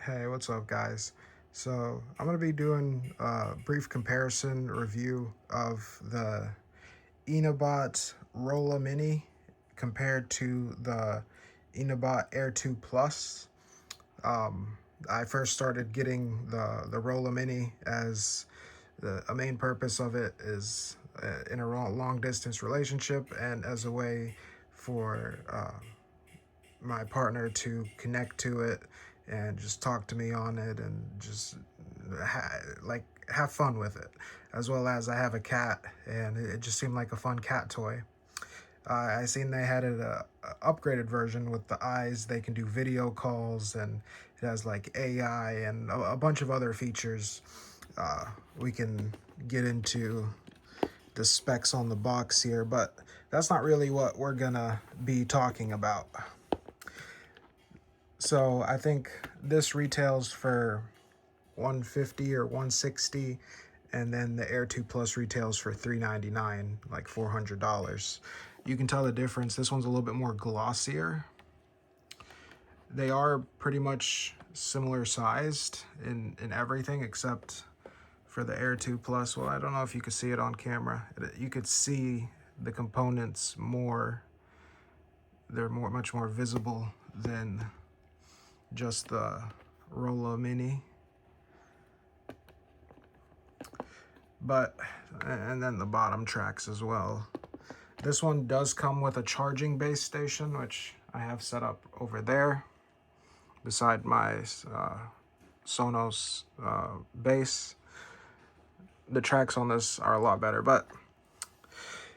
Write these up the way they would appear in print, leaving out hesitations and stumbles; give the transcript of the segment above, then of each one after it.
Hey, what's up, guys? So, I'm going to be doing a brief comparison review of the Enabot ROLA Mini compared to the Enabot Air 2 Plus. Um, I first started getting the ROLA Mini as a main purpose of it is in a long distance relationship and as a way for my partner to connect to it and just talk to me on it and just have fun with it, as well as I have a cat and it just seemed like a fun cat toy. I seen they had a upgraded version with the eyes. They can do video calls and it has like AI and a bunch of other features. uh, we can get into the specs on the box here, but that's not really what we're gonna be talking about. So I think this retails for 150 or 160, and then the Air 2 Plus retails for 399, like $400. You can tell the difference. This one's a little bit more glossier. They are pretty much similar sized in everything except for the Air 2 Plus. Well, I don't know if you could see it on camera. You could see the components more. They're much more visible than just the ROLA Mini. But, and then the bottom tracks as well. This one does come with a charging base station, which I have set up over there beside my Sonos base. The tracks on this are a lot better, but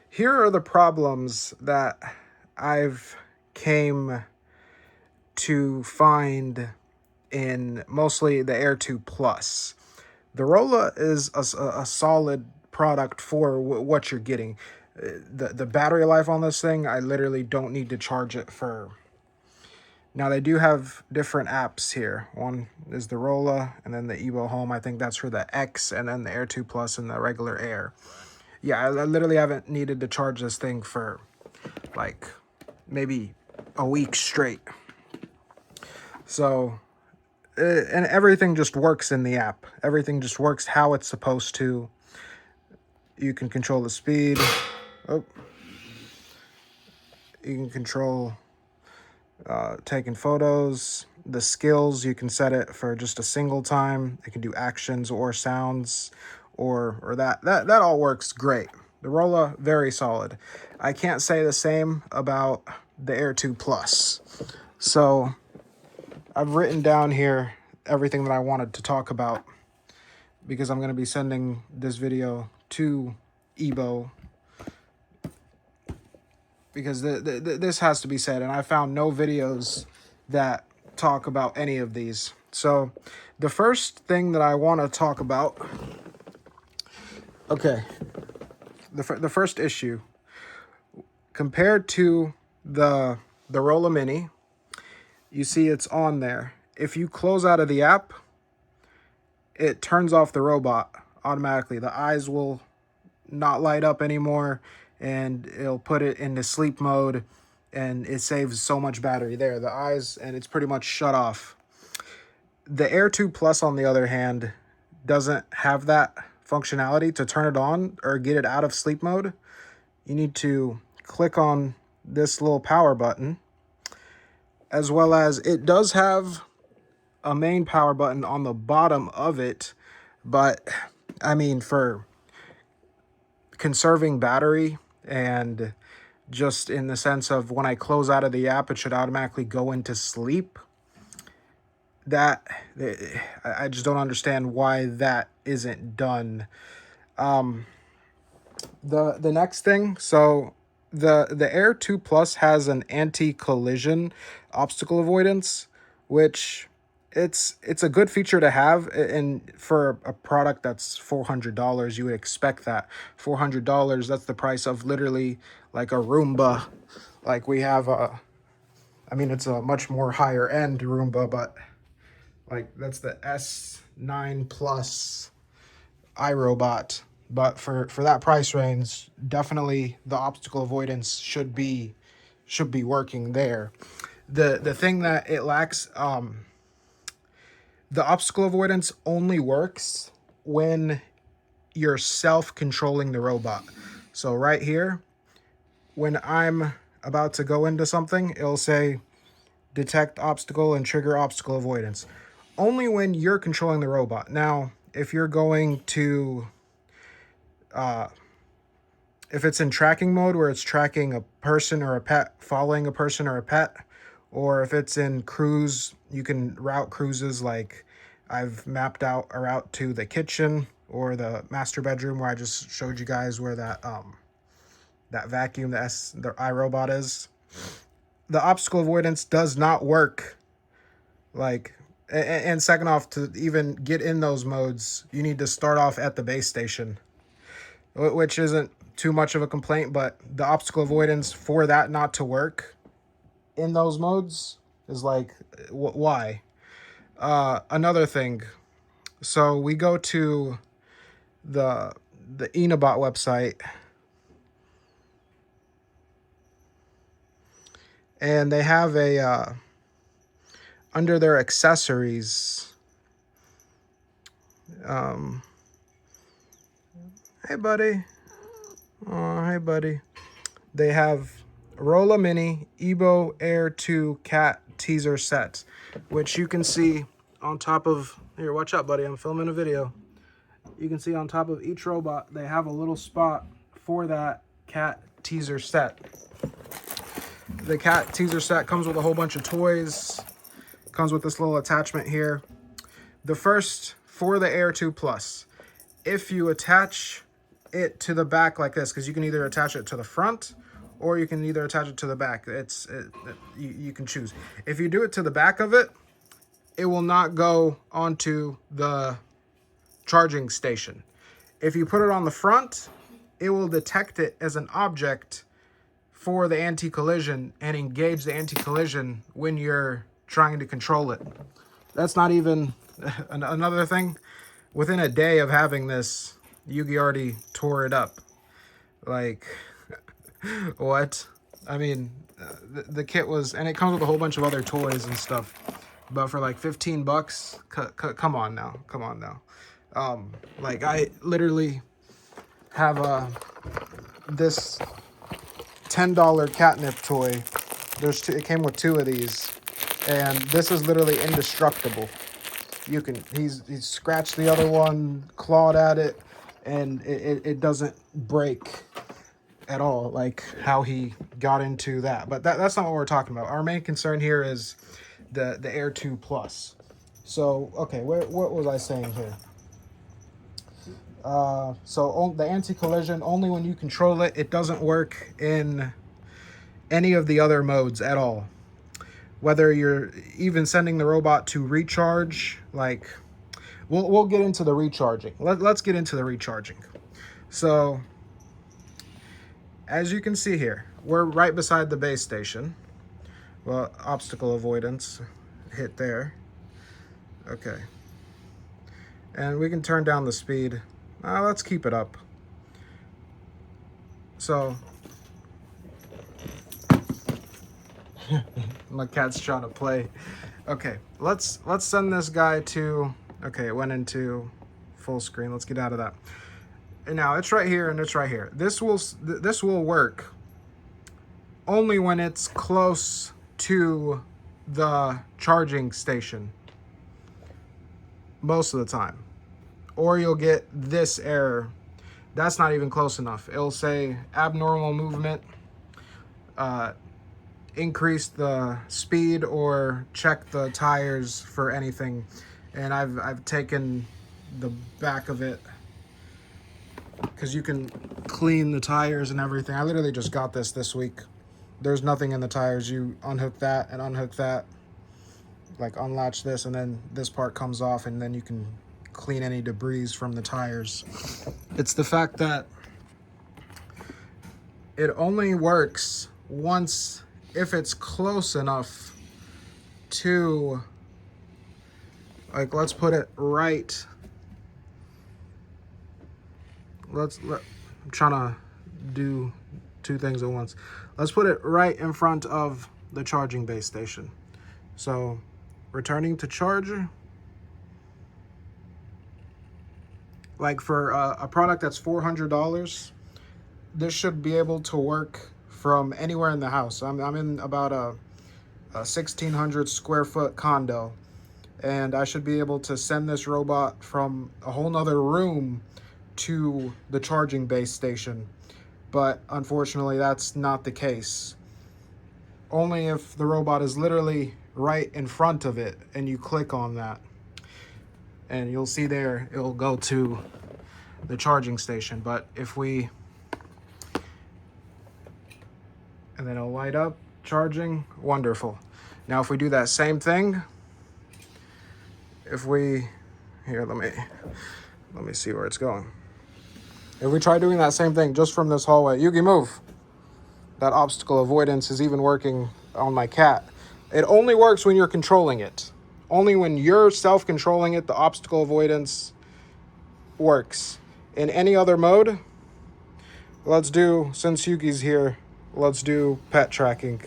here are the problems that I've came to find in mostly the Air 2 Plus. The ROLA is a solid product for what you're getting. The battery life on this thing, I literally don't need to charge it for. Now, they do have different apps here. One is the ROLA, and then the Evo Home. I think that's for the X, and then the Air 2 Plus and the regular Air. Yeah, I literally haven't needed to charge this thing for like maybe a week straight. So, and everything just works in the app. Everything just works how it's supposed to. You can control the speed. Oh, you can control taking photos. The skills, you can set it for just a single time. It can do actions or sounds, or that all works great. The ROLA, very solid. I can't say the same about the Air 2 Plus. So I've written down here everything that I wanted to talk about because I'm going to be sending this video to Ebo because this has to be said, and I found no videos that talk about any of these. So the first thing that I want to talk about, okay, the first issue, compared to the ROLA Mini, you see it's on there. If you close out of the app, it turns off the robot automatically. The eyes will not light up anymore, and it'll put it into sleep mode, and it saves so much battery there. The eyes, and it's pretty much shut off. The Air 2 Plus, on the other hand, doesn't have that functionality to turn it on or get it out of sleep mode. You need to click on this little power button, as well as it does have a main power button on the bottom of it, but I mean, for conserving battery and just in the sense of when I close out of the app, it should automatically go into sleep. That I just don't understand why that isn't done. The next thing, so the Air 2 Plus has an anti-collision obstacle avoidance, which it's a good feature to have, and for a product that's $400, you would expect that. $400, that's the price of literally like a Roomba. Like we have I mean, it's a much more higher end Roomba, but like that's the S9 Plus iRobot. But for that price range, definitely the obstacle avoidance should be working there. The thing that it lacks, the obstacle avoidance only works when you're self-controlling the robot. So right here, when I'm about to go into something, it'll say detect obstacle and trigger obstacle avoidance. Only when you're controlling the robot. Now, if you're going to, if it's in tracking mode where it's tracking a person or a pet, following a person or a pet, or if it's in cruise, you can route cruises like I've mapped out a route to the kitchen or the master bedroom where I just showed you guys where that that vacuum, the iRobot is. The obstacle avoidance does not work. Like, and second off, to even get in those modes, you need to start off at the base station, which isn't too much of a complaint, but the obstacle avoidance for that not to work in those modes is like, why? Another thing, so we go to the Enabot website, and they have a under their accessories. Hey buddy. Oh, hey buddy. They have ROLA Mini Ebo Air 2 Cat Teaser Set, which you can see on top of, here, watch out buddy, I'm filming a video. You can see on top of each robot, they have a little spot for that cat teaser set. The cat teaser set comes with a whole bunch of toys, comes with this little attachment here. The first, for the Air 2 Plus, if you attach it to the back like this, because you can either attach it to the front or you can either attach it to the back. You can choose. If you do it to the back of it, it will not go onto the charging station. If you put it on the front, it will detect it as an object for the anti-collision and engage the anti-collision when you're trying to control it. That's not even another thing. Within a day of having this, Yugi already tore it up. Like, what? I mean, the kit was, and it comes with a whole bunch of other toys and stuff, but for like 15 bucks, come on now, come on now. Like, I literally have this $10 catnip toy. There's two, it came with two of these, and this is literally indestructible. You can, he's scratched the other one, clawed at it, and it doesn't break at all, like how he got into that. But that's not what we're talking about. Our main concern here is the Air 2 Plus. So, okay, what was I saying here? So the anti-collision, only when you control it. It doesn't work in any of the other modes at all. Whether you're even sending the robot to recharge, like, we'll get into the recharging. Let's get into the recharging. So, as you can see here, we're right beside the base station. Well, obstacle avoidance, hit there. Okay. And we can turn down the speed. Let's keep it up. So, my cat's trying to play. Okay, let's send this guy to, okay, it went into full screen. Let's get out of that. And now it's right here and it's right here. This will work only when it's close to the charging station most of the time. Or you'll get this error. That's not even close enough. It'll say abnormal movement, increase the speed, or check the tires for anything. And I've taken the back of it because you can clean the tires and everything. I literally just got this week. There's nothing in the tires. You unhook that and unhook that, like unlatch this, and then this part comes off, and then you can clean any debris from the tires. It's the fact that it only works once if it's close enough to, like, let's put it right. I'm trying to do two things at once. Let's put it right in front of the charging base station. So returning to charger, Like for a product that's $400, this should be able to work from anywhere in the house. I'm in about a 1,600 square foot condo, and I should be able to send this robot from a whole nother room to the charging base station. But unfortunately, that's not the case. Only if the robot is literally right in front of it and you click on that. And you'll see there, it'll go to the charging station. But if we, and then it'll light up, charging, wonderful. Now if we do that same thing, if we, here, let me see where it's going. If we try doing that same thing just from this hallway, Yugi, move. That obstacle avoidance is even working on my cat. It only works when you're controlling it. Only when you're self-controlling it, the obstacle avoidance works. In any other mode, let's do, since Yugi's here, let's do pet tracking.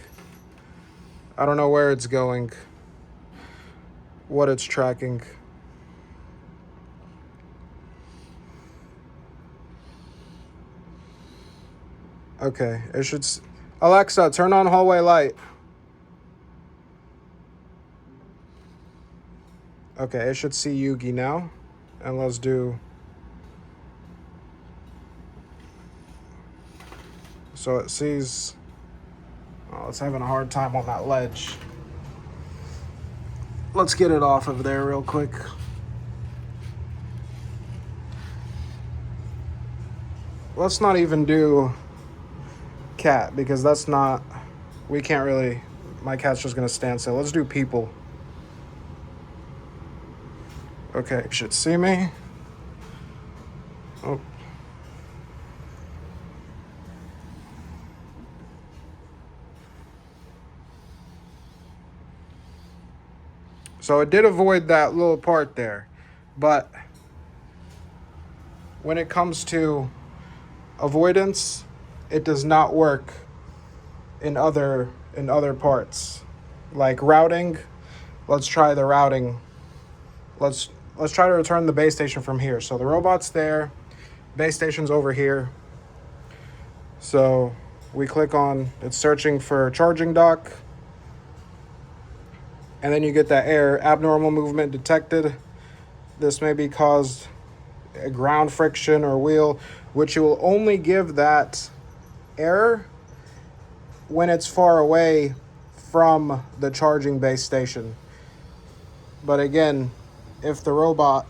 I don't know where it's going, what it's tracking. Okay, it should... Alexa, turn on hallway light. Okay, it should see Yugi now. And let's do... So it sees... Oh, it's having a hard time on that ledge. Let's get it off of there real quick. Let's not even do cat, because that's not... We can't really... My cat's just gonna stand still. Let's do people. Okay, it should see me. Oh. So it did avoid that little part there. But when it comes to avoidance, it does not work in other parts. Like routing, let's try the routing. Let's try to return the base station from here. So the robot's there, base station's over here. So we click on, it's searching for charging dock. And then you get that error, abnormal movement detected. This may be caused a ground friction or wheel, which you will only give that error when it's far away from the charging base station. But again, if the robot,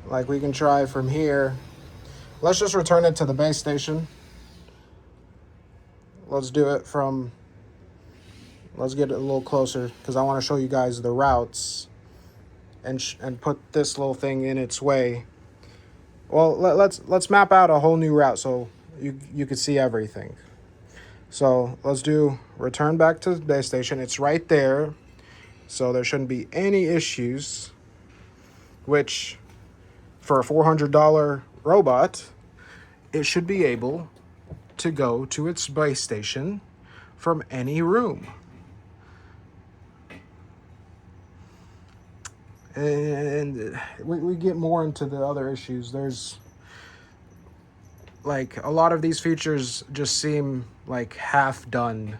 like we can try from here, let's just return it to the base station. Let's do it from, let's get it a little closer because I want to show you guys the routes and put this little thing in its way. Well, let's map out a whole new route so you can see everything. So let's do return back to the base station. It's right there, so there shouldn't be any issues, which for a $400 robot, it should be able to go to its base station from any room. And we get more into the other issues. There's like a lot of these features just seem like half done.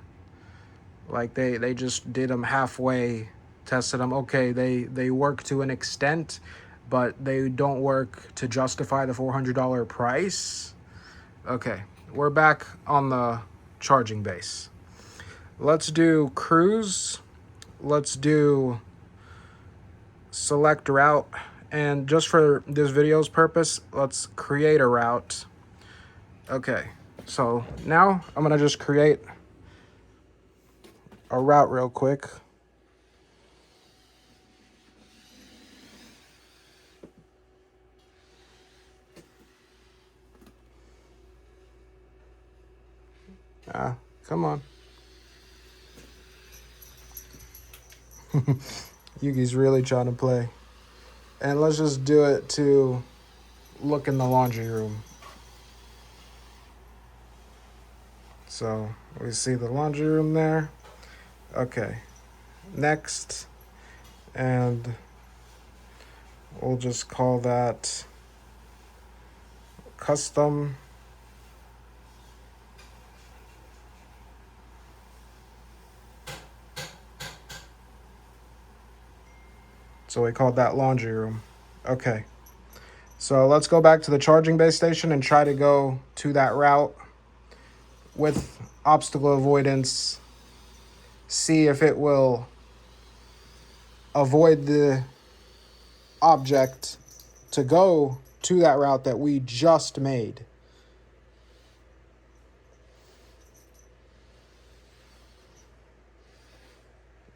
Like they just did them halfway, tested them. Okay, they work to an extent, but they don't work to justify the $400 price. Okay, we're back on the charging base. Let's do cruise. Let's do select route. And just for this video's purpose, let's create a route. Okay, so now I'm gonna just create a route real quick. Come on. Yugi's really trying to play. And let's just do it to look in the laundry room. So we see the laundry room there. Okay, next. And We'll just call that custom. So we called that laundry room. Okay. So let's go back to the charging base station and try to go to that route with obstacle avoidance. See if it will avoid the object to go to that route that we just made.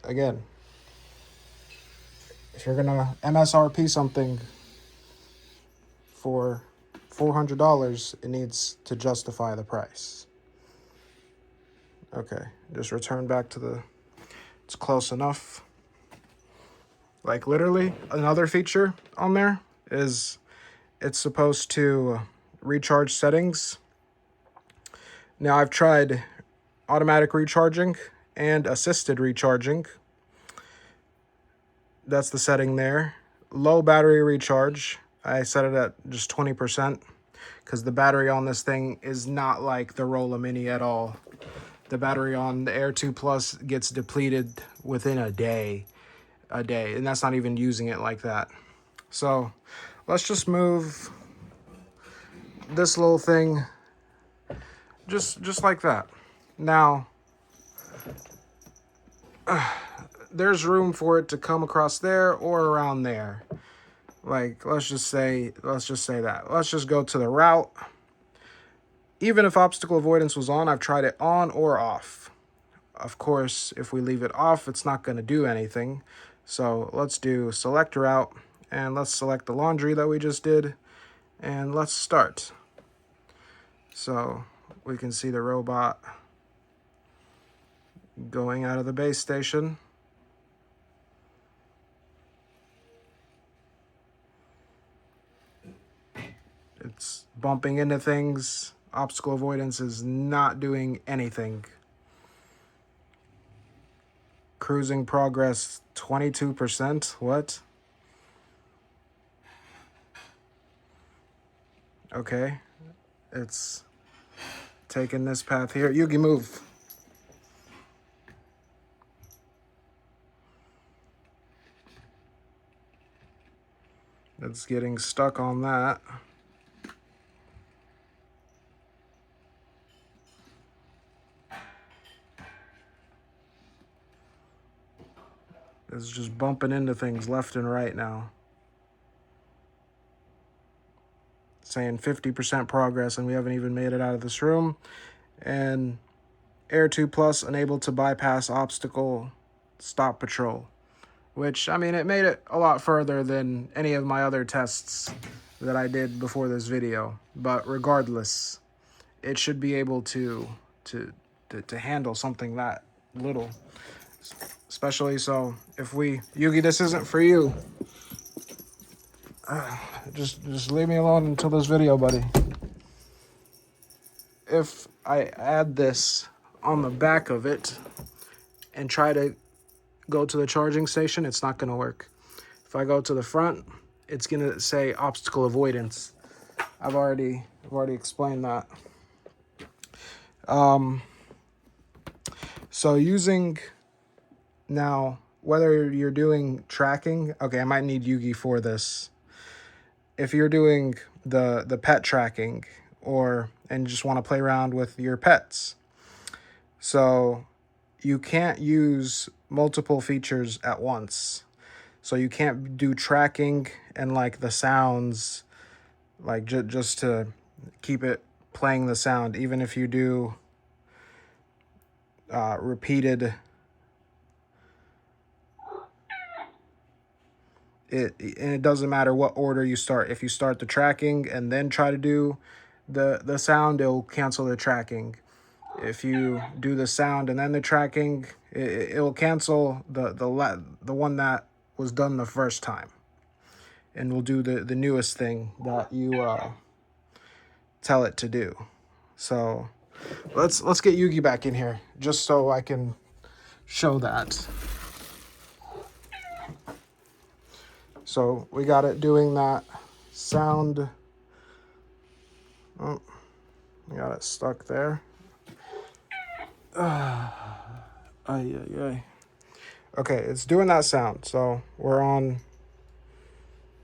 Again, if you're gonna MSRP something for $400, it needs to justify the price. Okay, just return back to the, it's close enough. Like literally another feature on there is it's supposed to recharge settings. Now I've tried automatic recharging and assisted recharging. That's the setting there. Low battery recharge. I set it at just 20% because the battery on this thing is not like the ROLA Mini at all. The battery on the Air 2 Plus gets depleted within a day, and that's not even using it like that. So let's just move this little thing just like that. Now, there's room for it to come across there or around there. Like, let's just say that. Let's just go to the route. Even if obstacle avoidance was on, I've tried it on or off. Of course, if we leave it off, it's not going to do anything. So let's do select route, and let's select the laundry that we just did, and let's start. So we can see the robot going out of the base station. It's bumping into things. Obstacle avoidance is not doing anything. Cruising progress 22%. What? Okay. It's taking this path here. Yugi, move. It's getting stuck on that. It's just bumping into things left and right now. Saying 50% progress, and we haven't even made it out of this room. And Air 2 Plus unable to bypass obstacle stop patrol. Which, I mean, it made it a lot further than any of my other tests that I did before this video. But regardless, it should be able to handle something that little. Especially so if we, Yugi, this isn't for you. Just leave me alone until this video, buddy. If I add this on the back of it and try to go to the charging station, it's not going to work. If I go to the front, it's going to say obstacle avoidance. I've already explained that. So using now, whether you're doing tracking, okay, I might need Yugi for this. If you're doing the pet tracking and just want to play around with your pets. So you can't use multiple features at once. So you can't do tracking and like the sounds, like just to keep it playing the sound, even if you do repeated. It doesn't matter what order you start. If you start the tracking and then try to do the sound, it'll cancel the tracking. If you do the sound and then the tracking, it'll cancel the one that was done the first time, and we'll do the newest thing that you tell it to do. So let's get Yugi back in here just so I can show that. So we got it doing that sound. Oh, we got it stuck there. Ay, ay, ay. Okay, it's doing that sound. So we're on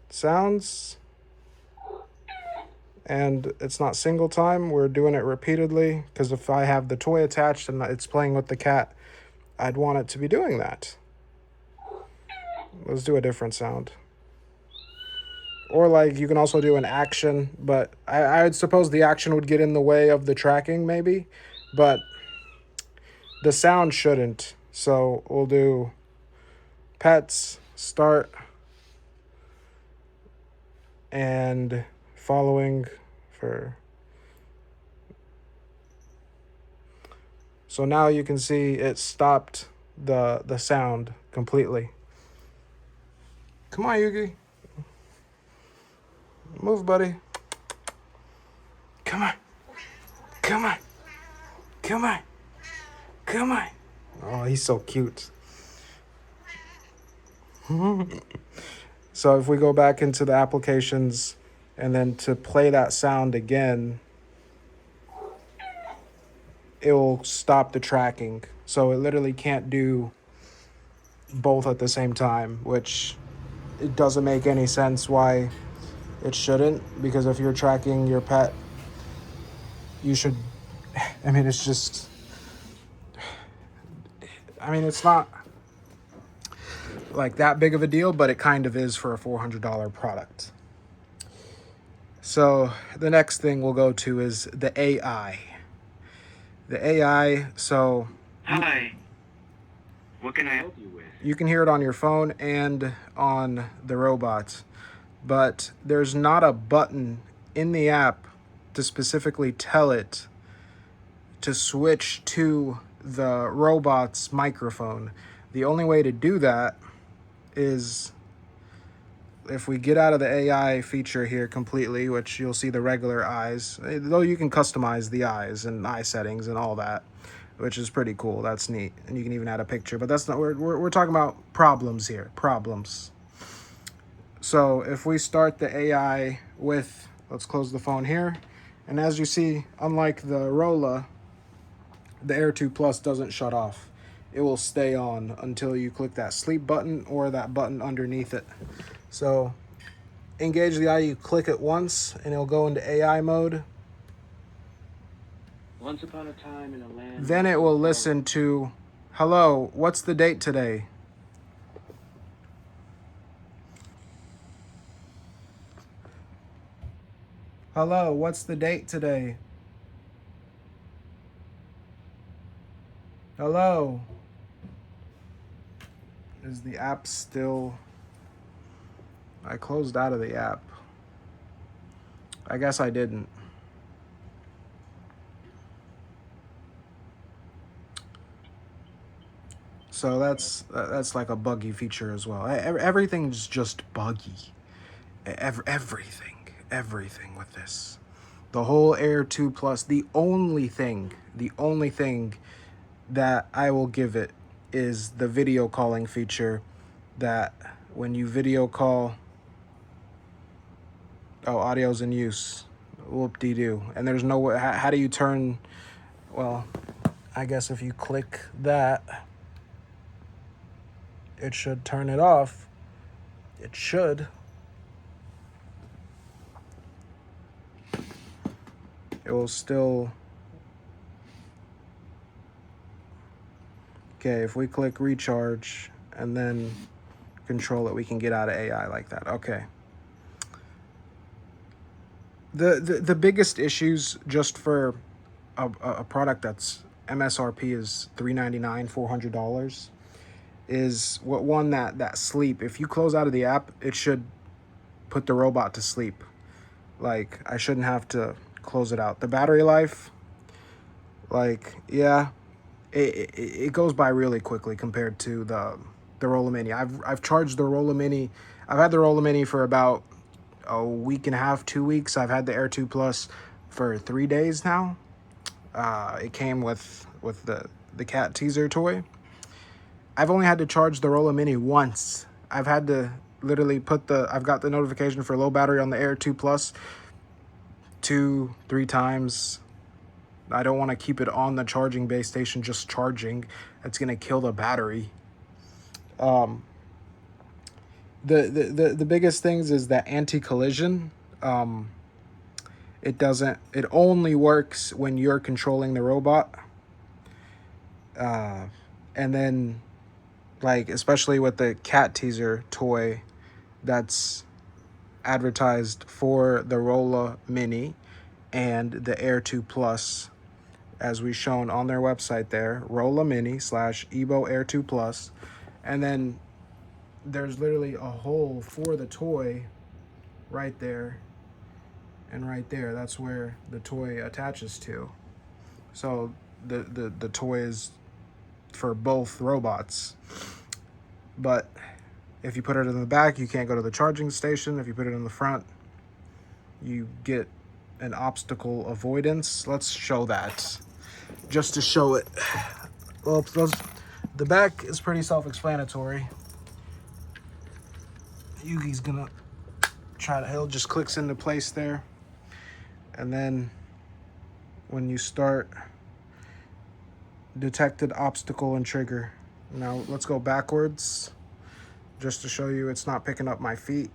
sounds, and it's not single time. We're doing it repeatedly, because if I have the toy attached and it's playing with the cat, I'd want it to be doing that. Let's do a different sound. Or like you can also do an action, but I would suppose the action would get in the way of the tracking maybe, but the sound shouldn't. So we'll do pets, start, and following for. So now you can see it stopped the sound completely. Come on, Yugi. Move, buddy. Come on. Come on. Come on. Come on. Oh, he's so cute. So if we go back into the applications and then to play that sound again, it will stop the tracking. So it literally can't do both at the same time, which it doesn't make any sense why it shouldn't, because if you're tracking your pet, you should, I mean, it's just, I mean, it's not like that big of a deal, but it kind of is for a $400 product. So the next thing we'll go to is the AI. The AI, so... Hi. What can I help you with? You can hear it on your phone and on the robot, but there's not a button in the app to specifically tell it to switch to the robot's microphone. The only way to do that is if we get out of the AI feature here completely, which you'll see the regular eyes, though you can customize the eyes and eye settings and all that, which is pretty cool. That's neat. And you can even add a picture, but that's not, we're talking about problems here, problems. So if we start the AI with, let's close the phone here. And as you see, unlike the ROLA, the Air 2 Plus doesn't shut off. It will stay on until you click that sleep button or that button underneath it. So engage the eye, you click it once and it'll go into AI mode. Once upon a time in a land. Then it will listen to, hello, what's the date today? Hello, what's the date today? Hello. Is the app still... I closed out of the app. I guess I didn't. So that's like a buggy feature as well. Everything's just buggy. Everything with this. The whole Air 2 Plus, the only thing that I will give it is the video calling feature, that when you video call, oh, audio's in use, whoop-de-doo. And there's no way, how do you turn, well, I guess if you click that, it should turn it off. It should. It will still... Okay, if we click recharge and then control it, we can get out of AI like that. Okay. The biggest issues just for a product that's MSRP is $399, $400, is that sleep. If you close out of the app, it should put the robot to sleep. Like, I shouldn't have to close it out. The battery life, like, yeah, it goes by really quickly compared to the ROLA Mini. I've charged the ROLA Mini. I've had the ROLA Mini for about a week and a half, 2 weeks. I've had the Air 2 Plus for 3 days now. It came with the cat teaser toy. I've only had to charge the ROLA Mini once. I've had to literally put I've got the notification for low battery on the Air 2 Plus 2-3 times. I don't want to keep it on the charging base station just charging. It's going to kill the battery. The biggest things is that anti-collision. It only works when you're controlling the robot. And then, like, especially with the cat teaser toy that's advertised for the ROLA Mini and the Air 2 Plus, as we shown on their website there, ROLA Mini / Ebo Air 2 Plus. And then there's literally a hole for the toy right there and right there. That's where the toy attaches to. So the toy is for both robots. But if you put it in the back, you can't go to the charging station. If you put it in the front, you get an obstacle avoidance. Let's show that. Just to show it. Well, the back is pretty self-explanatory. Yugi's gonna he'll just clicks into place there. And then when you start, detected obstacle and trigger. Now let's go backwards just to show you it's not picking up my feet.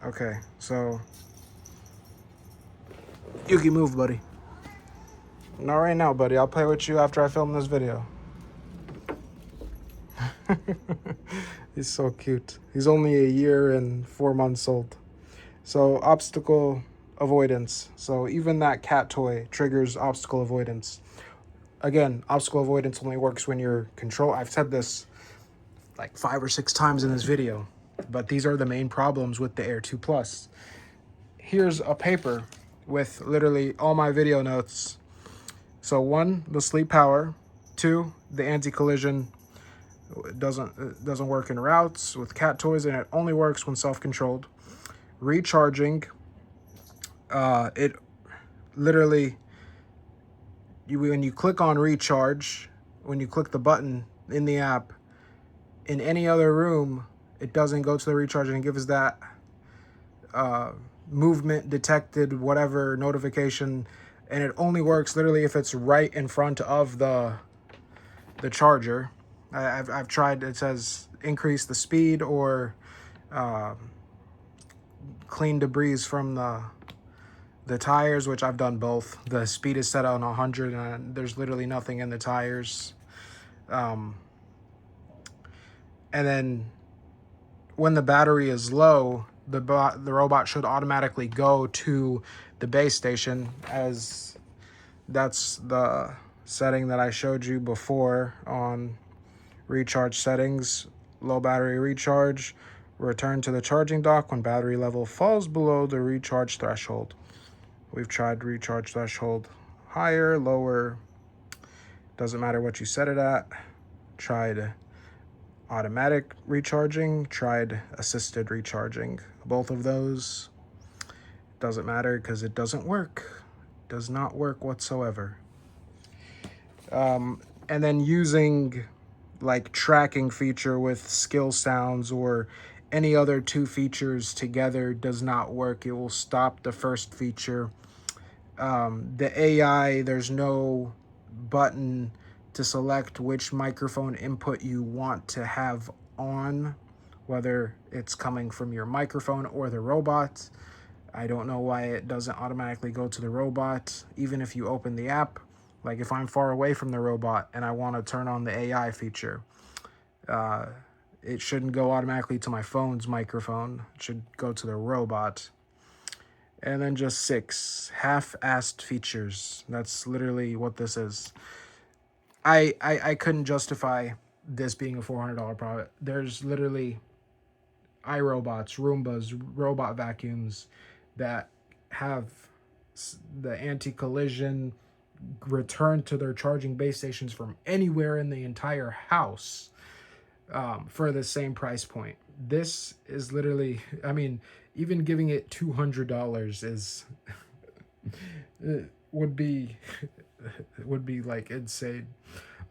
Okay, so Yugi, move, buddy. Not right now, buddy. I'll play with you after I film this video. He's so cute. He's only 1 year and 4 months old. So obstacle avoidance. So even that cat toy triggers obstacle avoidance. Again, obstacle avoidance only works when you're control. I've said this like 5 or 6 times in this video, but these are the main problems with the Air 2 Plus. Here's a paper with literally all my video notes. So 1, the sleep power. 2, the anti-collision. It doesn't work in routes with cat toys, and it only works when self-controlled. Recharging, it literally, when you click on recharge, when you click the button in the app, in any other room, it doesn't go to the recharge and it gives that movement detected, whatever notification, and it only works literally if it's right in front of the charger. I've tried, it says increase the speed or clean debris from the tires, which I've done both. The speed is set on 100 and there's literally nothing in the tires. And then when the battery is low, the robot should automatically go to the base station, as that's the setting that I showed you before on recharge settings. Low battery recharge, return to the charging dock when battery level falls below the recharge threshold. We've tried recharge threshold higher, lower, doesn't matter what you set it at. Tried automatic recharging, tried assisted recharging. Both of those, doesn't matter because it doesn't work. Does not work whatsoever. And then using like tracking feature with skill sounds or any other 2 features together does not work. It will stop the first feature. The AI, there's no button to select which microphone input you want to have on, whether it's coming from your microphone or the robot. I don't know why it doesn't automatically go to the robot, even if you open the app. Like if I'm far away from the robot and I want to turn on the AI feature, it shouldn't go automatically to my phone's microphone. It should go to the robot. And then just 6 half-assed features. That's literally what this is. I couldn't justify this being a $400 product. There's literally iRobots, Roombas, robot vacuums that have the anti-collision, return to their charging base stations from anywhere in the entire house for the same price point. This is literally, I mean, even giving it $200 is would be like insane.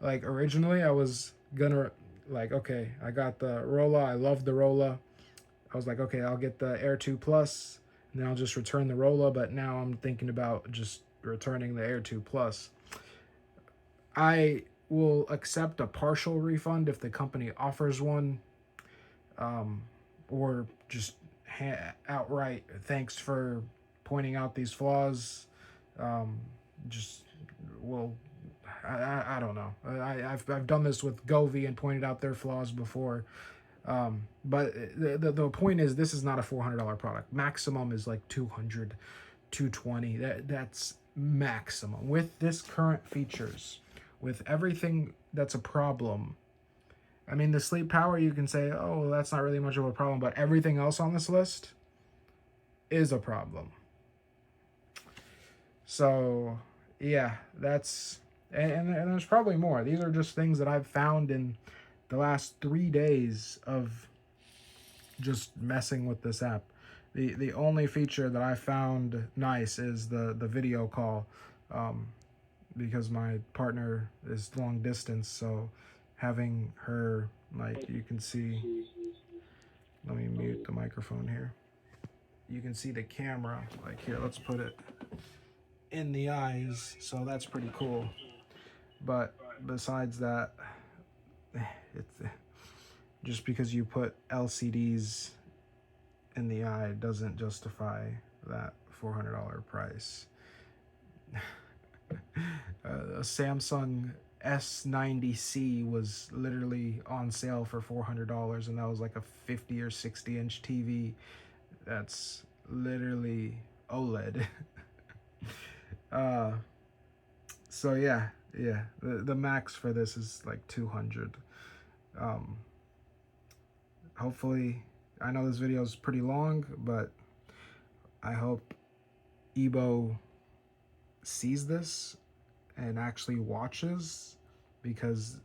Like originally I was gonna like, okay, I got the ROLA. I love the ROLA. I was like, okay, I'll get the Air 2 Plus, and then I'll just return the ROLA. But now I'm thinking about just returning the Air 2 Plus. I will accept a partial refund if the company offers one, or just outright thanks for pointing out these flaws. Just well, I don't know. I've done this with Govee and pointed out their flaws before. But the point is, this is not a $400 product. Maximum is like 200, 220. That's maximum with this current features, with everything that's a problem. I mean, the sleep power, you can say, oh, well, that's not really much of a problem, but everything else on this list is a problem. So, yeah, that's and there's probably more. These are just things that I've found in the last 3 days of just messing with this app. The only feature that I found nice is the video call, because my partner is long distance, so having her, like, you can see, let me mute the microphone here. You can see the camera, like here, let's put it in the eyes, so that's pretty cool. But besides that, it's just because you put LCDs in the eye doesn't justify that $400 price. A Samsung S90C was literally on sale for $400, and that was like a 50 or 60-inch TV. That's literally OLED. So yeah, the max for this is like 200. Hopefully, I know this video is pretty long, but I hope Ebo sees this and actually watches, because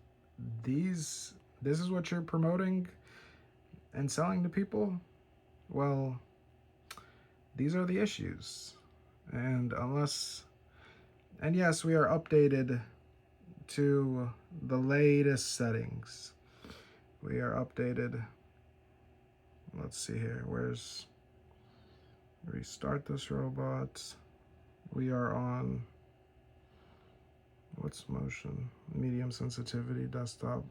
this is what you're promoting and selling to people. Well, these are the issues. And yes, we are updated to the latest settings. We are updated. Let's see here. Where's restart this robot? We are on, what's motion? Medium sensitivity, desktop.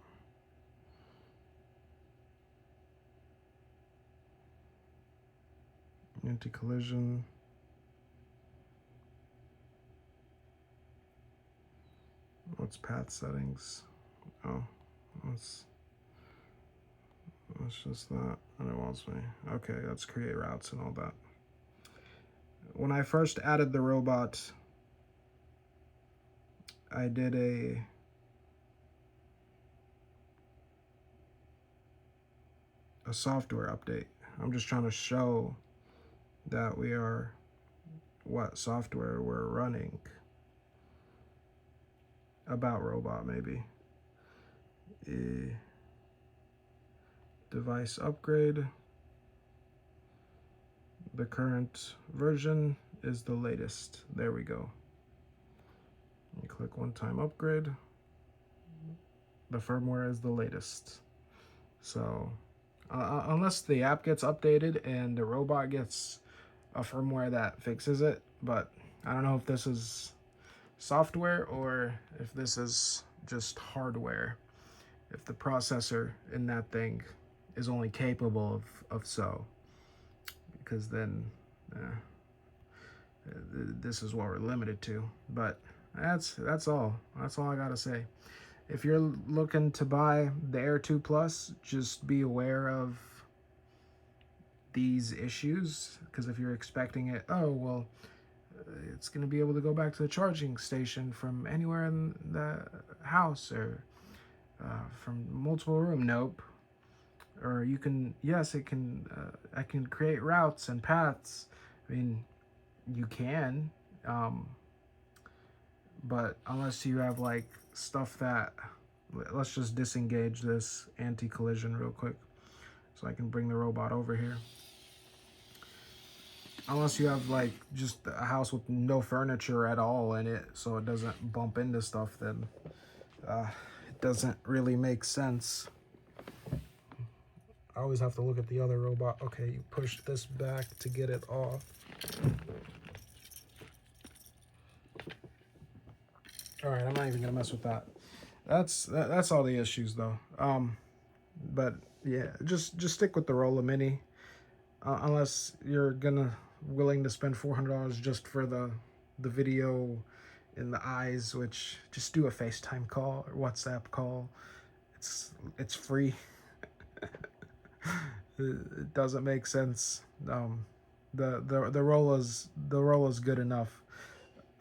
Anti-collision. What's path settings? Oh, that's just that, and it wants me. Okay, let's create routes and all that. When I first added the robot, I did a software update. I'm just trying to show that we are, what software we're running. About robot, maybe. Device upgrade. The current version is the latest. There we go. You click one-time upgrade. The firmware is the latest. So unless the app gets updated and the robot gets a firmware that fixes it, but I don't know if this is software or if this is just hardware, if the processor in that thing is only capable of so, because then this is what we're limited to. But that's all I gotta say. If you're looking to buy the Air 2 Plus, just be aware of these issues, because if you're expecting it, oh well, it's going to be able to go back to the charging station from anywhere in the house, or from multiple room. Nope. Or you can, yes, it can, I can create routes and paths. I mean, you can, but unless you have like stuff that, let's just disengage this anti-collision real quick so I can bring the robot over here. Unless you have like just a house with no furniture at all in it, so it doesn't bump into stuff, then it doesn't really make sense. I always have to look at the other robot. Okay, you push this back to get it off. All right, I'm not even gonna mess with that. That's all the issues though. But yeah, just stick with the ROLA Mini, unless you're willing to spend $400 just for the video in the eyes. Which just do a FaceTime call or WhatsApp call. It's free. It doesn't make sense. The ROLA's good enough,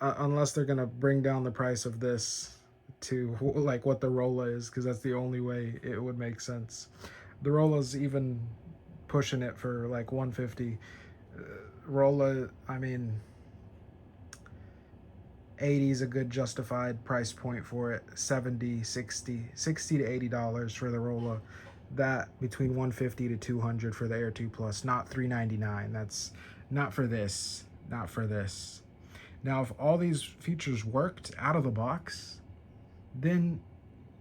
unless they're gonna bring down the price of this to like what the ROLA is, because that's the only way it would make sense. The ROLA's even pushing it for like 150. ROLA, I mean, 80 is a good justified price point for it. 70, 60 to $80 for the ROLA. That between 150 to 200 for the Air 2 Plus, not 399. That's not for this. Not for this. Now, if all these features worked out of the box, then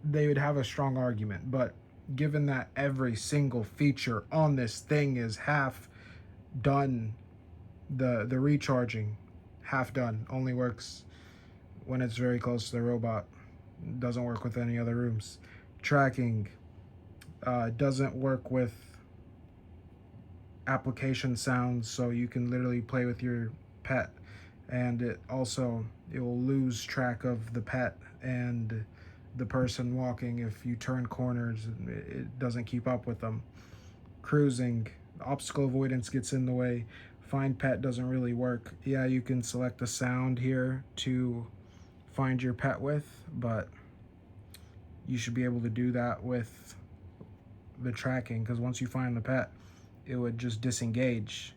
they would have a strong argument. But given that every single feature on this thing is half done, the recharging, half done, only works when it's very close to the robot. Doesn't work with any other rooms. Tracking doesn't work with application sounds, so you can literally play with your pet, and it will lose track of the pet and the person walking. If you turn corners, it doesn't keep up with them. Cruising, obstacle avoidance gets in the way. Find pet doesn't really work. Yeah, you can select a sound here to find your pet with, but you should be able to do that with the tracking, because once you find the pet, it would just disengage.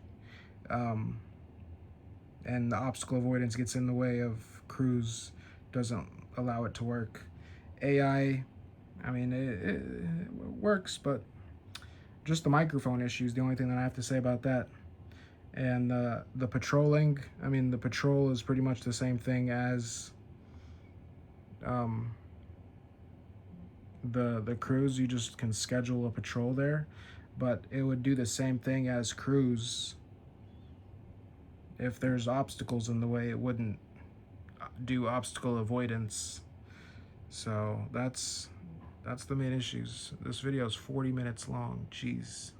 And the obstacle avoidance gets in the way of cruise, doesn't allow it to work. AI, I mean, it works, but just the microphone issue is the only thing that I have to say about that. And the patrolling, I mean, the patrol is pretty much the same thing as the cruise. You just can schedule a patrol there, but it would do the same thing as cruise. If there's obstacles in the way, it wouldn't do obstacle avoidance. So that's the main issues. This video is 40 minutes long. Jeez.